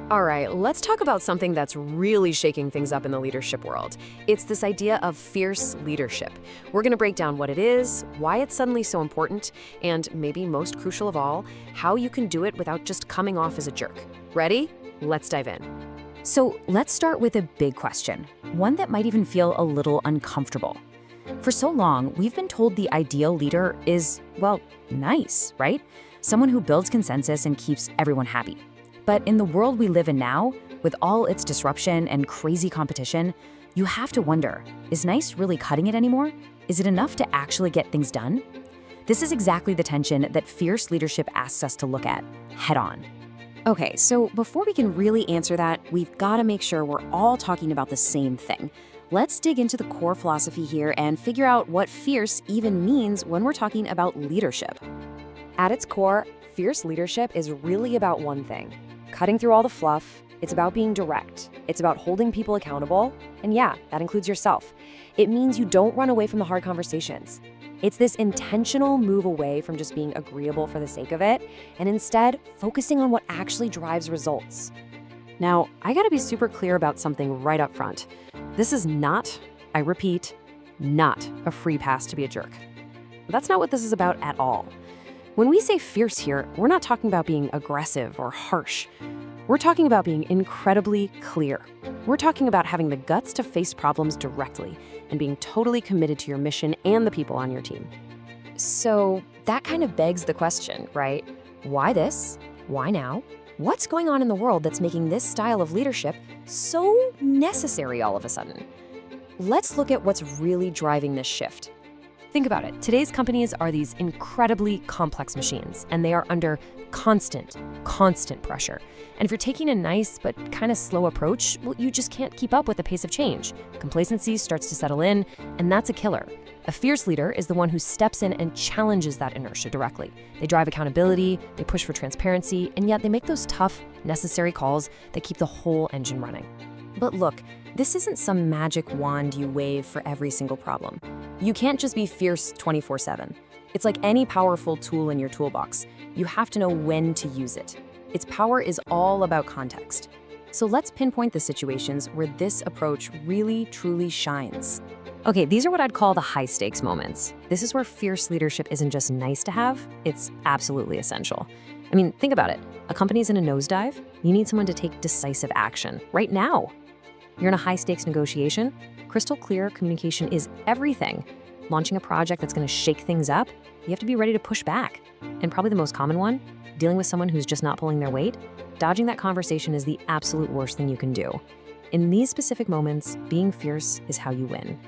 All right, let's talk about something that's really shaking things up in the leadership world. It's this idea of fierce leadership. We're going to break down what it is, why it's suddenly so important, and maybe most crucial of all, how you can do it without just coming off as a jerk. Ready? Let's dive in. So let's start with a big question, one that might even feel a little uncomfortable. For so long, we've been told the ideal leader is, well, nice, right? Someone who builds consensus and keeps everyone happy. But in the world we live in now, with all its disruption and crazy competition, you have to wonder, is nice really cutting it anymore? Is it enough to actually get things done? This is exactly the tension that fierce leadership asks us to look at, head on. Okay, so before we can really answer that, we've got to make sure we're all talking about the same thing. Let's dig into the core philosophy here and figure out what fierce even means when we're talking about leadership. At its core, fierce leadership is really about one thing: cutting through all the fluff. It's about being direct. It's about holding people accountable. And yeah, that includes yourself. It means you don't run away from the hard conversations. It's this intentional move away from just being agreeable for the sake of it, and instead focusing on what actually drives results. Now, I gotta be super clear about something right up front. This is not, I repeat, not a free pass to be a jerk. That's not what this is about at all. When we say fierce here, we're not talking about being aggressive or harsh. We're talking about being incredibly clear. We're talking about having the guts to face problems directly and being totally committed to your mission and the people on your team. So that kind of begs the question, right? Why this? Why now? What's going on in the world that's making this style of leadership so necessary all of a sudden? Let's look at what's really driving this shift. Think about it. Today's companies are these incredibly complex machines, and they are under constant pressure. And if you're taking a nice but kind of slow approach, well, you just can't keep up with the pace of change. Complacency starts to settle in, and that's a killer. A fierce leader is the one who steps in and challenges that inertia directly. They drive accountability, they push for transparency, and yet they make those tough, necessary calls that keep the whole engine running. But look, this isn't some magic wand you wave for every single problem. You can't just be fierce 24/7. It's like any powerful tool in your toolbox. You have to know when to use it. Its power is all about context. So let's pinpoint the situations where this approach really, truly shines. Okay, these are what I'd call the high-stakes moments. This is where fierce leadership isn't just nice to have, it's absolutely essential. I mean, think about it. A company's in a nosedive, you need someone to take decisive action right now. You're in a high-stakes negotiation, crystal clear communication is everything. Launching a project that's going to shake things up, you have to be ready to push back. And probably the most common one, dealing with someone who's just not pulling their weight, dodging that conversation is the absolute worst thing you can do. In these specific moments, being fierce is how you win.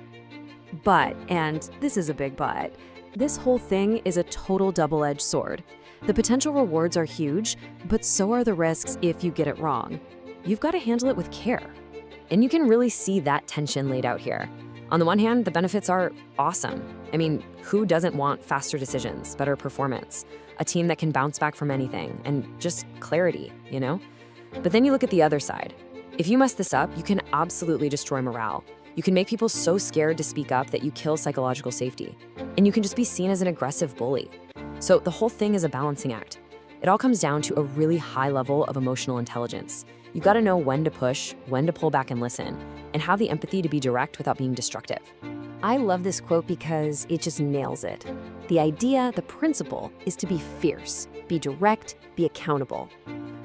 But, and this is a big but, this whole thing is a total double-edged sword. The potential rewards are huge, but so are the risks if you get it wrong. You've got to handle it with care. And you can really see that tension laid out here. On the one hand, the benefits are awesome. I mean, who doesn't want faster decisions, better performance, a team that can bounce back from anything, and just clarity, you know? But then you look at the other side. If you mess this up, you can absolutely destroy morale. You can make people so scared to speak up that you kill psychological safety. And you can just be seen as an aggressive bully. So the whole thing is a balancing act. It all comes down to a really high level of emotional intelligence. You gotta know when to push, when to pull back and listen, and have the empathy to be direct without being destructive. I love this quote because it just nails it. The idea, the principle, is to be fierce, be direct, be accountable.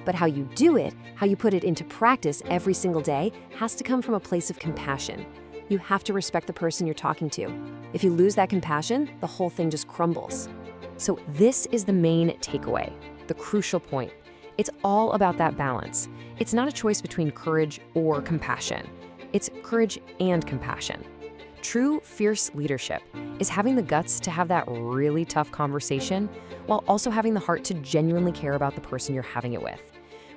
But how you do it, how you put it into practice every single day, has to come from a place of compassion. You have to respect the person you're talking to. If you lose that compassion, the whole thing just crumbles. So this is the main takeaway, the crucial point. It's all about that balance. It's not a choice between courage or compassion. It's courage and compassion. True fierce leadership is having the guts to have that really tough conversation while also having the heart to genuinely care about the person you're having it with.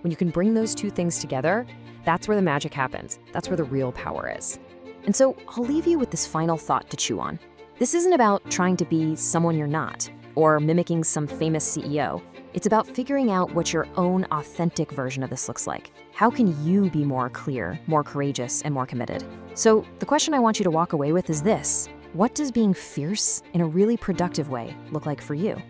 When you can bring those two things together, that's where the magic happens. That's where the real power is. And so I'll leave you with this final thought to chew on. This isn't about trying to be someone you're not or mimicking some famous CEO. It's about figuring out what your own authentic version of this looks like. How can you be more clear, more courageous, and more committed? So the question I want you to walk away with is this: what does being fierce in a really productive way look like for you?